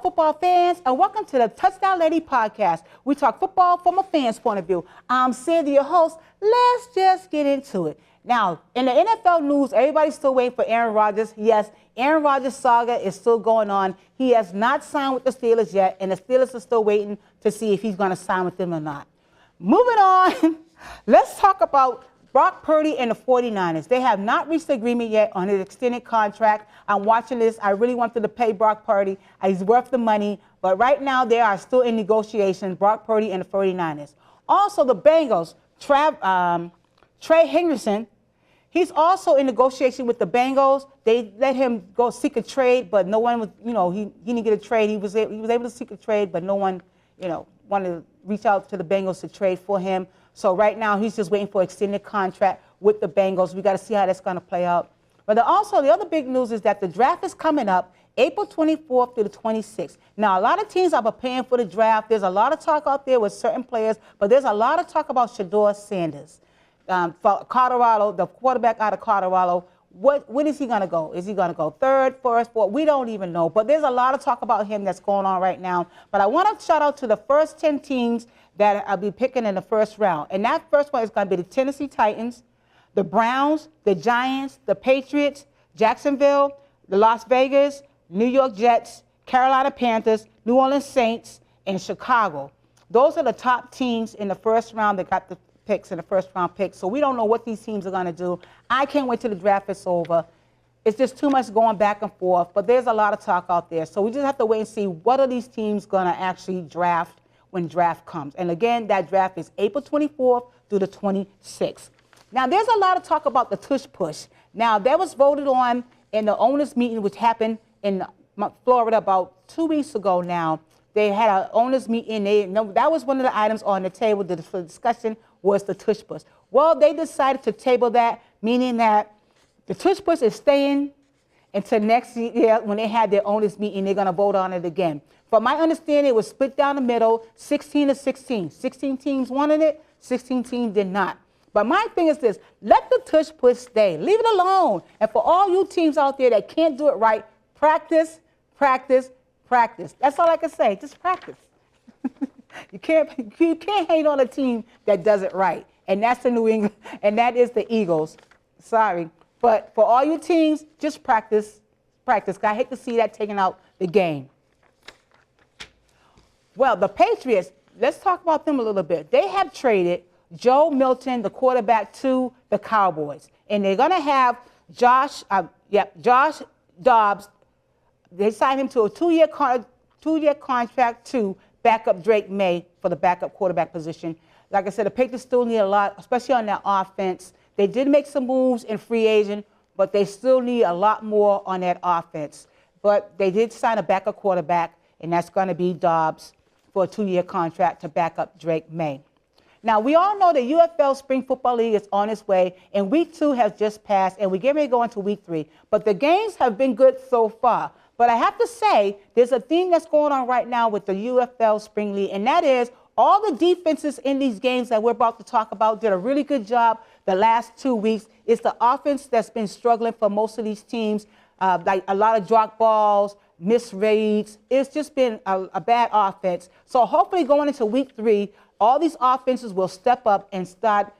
football fans, and welcome to the Touchdown Lady podcast. We talk football from a fan's point of view. I'm Sandy, your host. Let's just get into it. Now, in the NFL news, everybody's still waiting for Aaron Rodgers. Yes, Aaron Rodgers' saga is still going on. He has not signed with the Steelers yet, and the Steelers are still waiting to see if he's going to sign with them or not. Moving on, let's talk about Brock Purdy and the 49ers. They have not reached agreement yet on his extended contract. I'm watching this. I really wanted to pay Brock Purdy. He's worth the money. But right now, they are still in negotiations, Brock Purdy and the 49ers. Also, the Bengals, Trey Henderson, he's also in negotiation with the Bengals. They let him go seek a trade, but no one was, he didn't get a trade. He was able to seek a trade, but no one, wanted to reach out to the Bengals to trade for him. So right now, he's just waiting for an extended contract with the Bengals. We got to see how that's going to play out. But also, the other big news is that the draft is coming up April 24th through the 26th. Now, a lot of teams are preparing for the draft. There's a lot of talk out there with certain players, but there's a lot of talk about Shedeur Sanders. For Colorado, the quarterback out of Colorado, when is he going to go? Is he going to go third, first, fourth? We don't even know. But there's a lot of talk about him that's going on right now. But I want to shout out to the first 10 teams that I'll be picking in the first round. And that first one is going to be the Tennessee Titans, the Browns, the Giants, the Patriots, Jacksonville, the Las Vegas, New York Jets, Carolina Panthers, New Orleans Saints, and Chicago. Those are the top teams in the first round that got the picks in the first round picks. So we don't know what these teams are going to do. I can't wait till the draft is over. It's just too much going back and forth, but there's a lot of talk out there. So we just have to wait and see what are these teams going to actually draft when draft comes. And again, that draft is April 24th through the 26th. Now, there's a lot of talk about the tush push. Now, that was voted on in the owners' meeting, which happened in Florida about 2 weeks ago now. They had an owners' meeting. That was one of the items on the table. The discussion was the tush push. Well, they decided to table that, meaning that the tush push is staying until next year when they had their owners' meeting. They're going to vote on it again. From my understanding, it was split down the middle, 16 to 16. 16 teams wanted it, 16 teams did not. But my thing is this, let the tush push stay. Leave it alone. And for all you teams out there that can't do it right, practice, practice, practice. That's all I can say, just practice. You can't hate on a team that does it right. And that's the New England, and that is the Eagles. Sorry. But for all you teams, just practice, practice. I hate to see that taking out the game. Well, the Patriots, let's talk about them a little bit. They have traded Joe Milton, the quarterback, to the Cowboys. And they're going to have Josh Dobbs. They signed him to a two-year contract to back up Drake May for the backup quarterback position. Like I said, the Patriots still need a lot, especially on their offense. They did make some moves in free agent, but they still need a lot more on that offense. But they did sign a backup quarterback, and that's going to be Dobbs for a 2-year contract to back up Drake May. Now, we all know the UFL Spring Football League is on its way, and Week 2 has just passed, and we're getting ready to go into Week 3. But the games have been good so far. But I have to say, there's a theme that's going on right now with the UFL Spring League, and that is all the defenses in these games that we're about to talk about did a really good job the last 2 weeks. It's the offense that's been struggling for most of these teams, like a lot of drop balls, misreads. It's just been a bad offense. So hopefully going into Week 3, all these offenses will step up and start,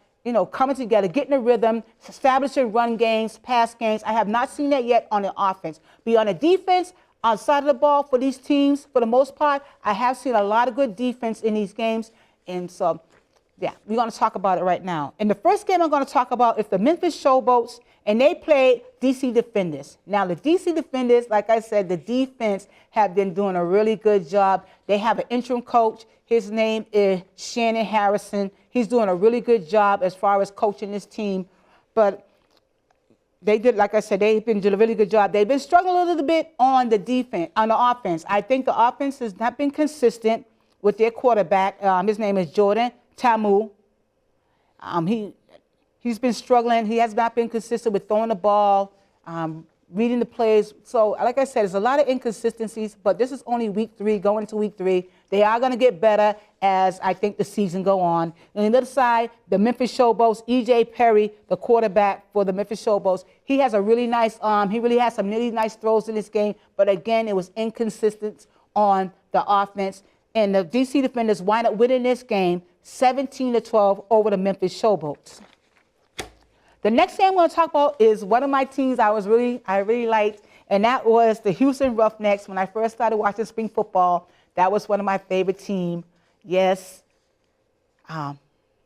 coming together, getting a rhythm, establishing run games, pass games. I have not seen that yet on the offense. But on the defense, outside of the ball for these teams, for the most part, I have seen a lot of good defense in these games. And so, yeah, we're going to talk about it right now. And the first game I'm going to talk about is the Memphis Showboats, and they played DC Defenders. Now, the DC Defenders, like I said, the defense have been doing a really good job. They have an interim coach. His name is Shannon Harrison. He's doing a really good job as far as coaching this team. But they did, like I said, they've been doing a really good job. They've been struggling a little bit on the defense, on the offense. I think the offense has not been consistent with their quarterback. His name is Jordan Tamu. He's been struggling. He has not been consistent with throwing the ball, reading the plays. So, like I said, there's a lot of inconsistencies, but this is only Week 3, going into Week 3. They are going to get better as I think the season go on. And on the other side, the Memphis Showboats, E.J. Perry, the quarterback for the Memphis Showboats, he has a really nice arm. He really has some really nice throws in this game. But again, it was inconsistent on the offense, and the DC Defenders wind up winning this game 17-12 over the Memphis Showboats. The next thing I'm going to talk about is one of my teams I really liked, and that was the Houston Roughnecks. When I first started watching spring football, that was one of my favorite teams. Yes.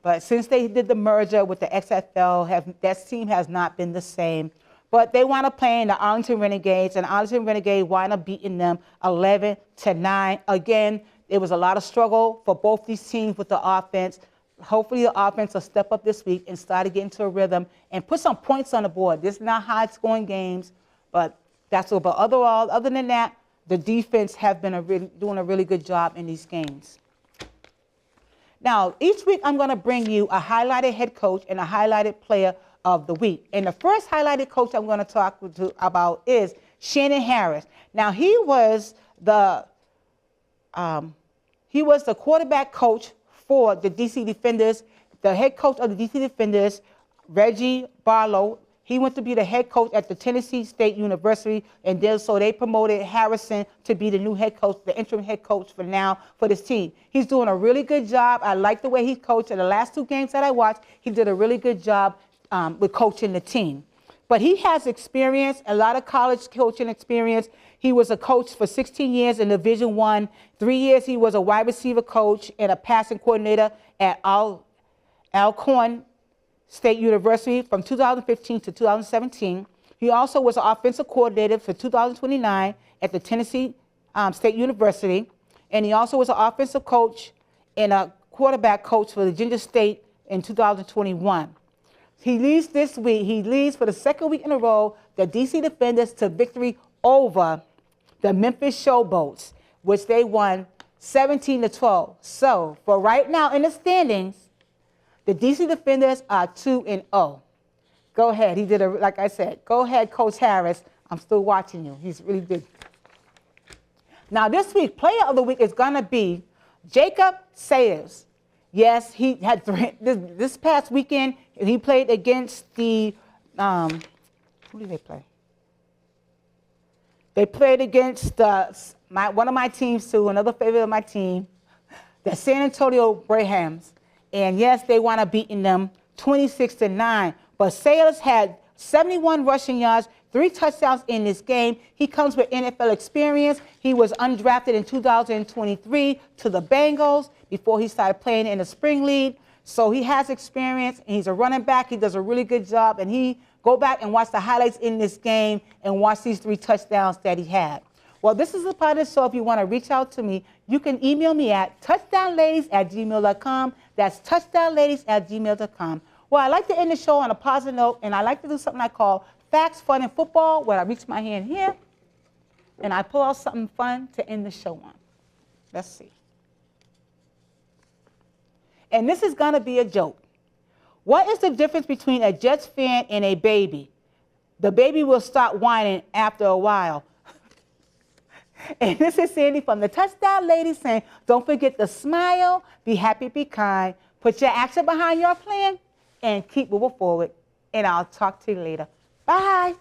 But since they did the merger with the XFL, that team has not been the same. But they wound up playing the Arlington Renegades, and Arlington Renegades wound up beating them 11-9. Again, it was a lot of struggle for both these teams with the offense. Hopefully the offense will step up this week and start to get into a rhythm and put some points on the board. This is not high-scoring games, but that's all. But other than that, the defense have been doing a really good job in these games. Now, each week I'm going to bring you a highlighted head coach and a highlighted player of the week. And the first highlighted coach I'm going to talk about is Shannon Harris. Now, he was the quarterback coach for the DC Defenders. The head coach of the DC Defenders, Reggie Barlow, he went to be the head coach at the Tennessee State University, and then so they promoted Harrison to be the new head coach, the interim head coach for now for this team. He's doing a really good job. I like the way he coached. In the last 2 games that I watched, he did a really good job with coaching the team. But he has experience, a lot of college coaching experience. He was a coach for 16 years in Division I. 3 years he was a wide receiver coach and a passing coordinator at Alcorn State University from 2015 to 2017. He also was an offensive coordinator for 2029 at the Tennessee State University. And he also was an offensive coach and a quarterback coach for Virginia State in 2021. He leads this week. He leads for the second week in a row the DC Defenders to victory over the Memphis Showboats, which they won 17-12. So for right now in the standings, the DC Defenders are 2-0. Go ahead. He did like I said. Go ahead, Coach Harris. I'm still watching you. He's really good. Now this week, player of the week is gonna be Jacob Sayers. Yes, he had this past weekend. He played against the who did they play? They played against one of my teams too, another favorite of my team, the San Antonio Brahams. And yes, they wound up beating them 26-9. But Saylor had 71 rushing yards, 3 touchdowns in this game. He comes with NFL experience. He was undrafted in 2023 to the Bengals before he started playing in the spring league. So he has experience, and he's a running back. He does a really good job. And go back and watch the highlights in this game and watch these 3 touchdowns that he had. Well, this is a part of the show. If you want to reach out to me, you can email me at touchdownladies@gmail.com. That's touchdownladies@gmail.com. Well, I like to end the show on a positive note, and I like to do something I call Facts, Fun, and Football, where I reach my hand here, and I pull out something fun to end the show on. Let's see. And this is going to be a joke. What is the difference between a Jets fan and a baby? The baby will stop whining after a while. And this is Sandy from the Touchdown Ladies saying, don't forget to smile, be happy, be kind, put your action behind your plan, and keep moving forward. And I'll talk to you later. Bye.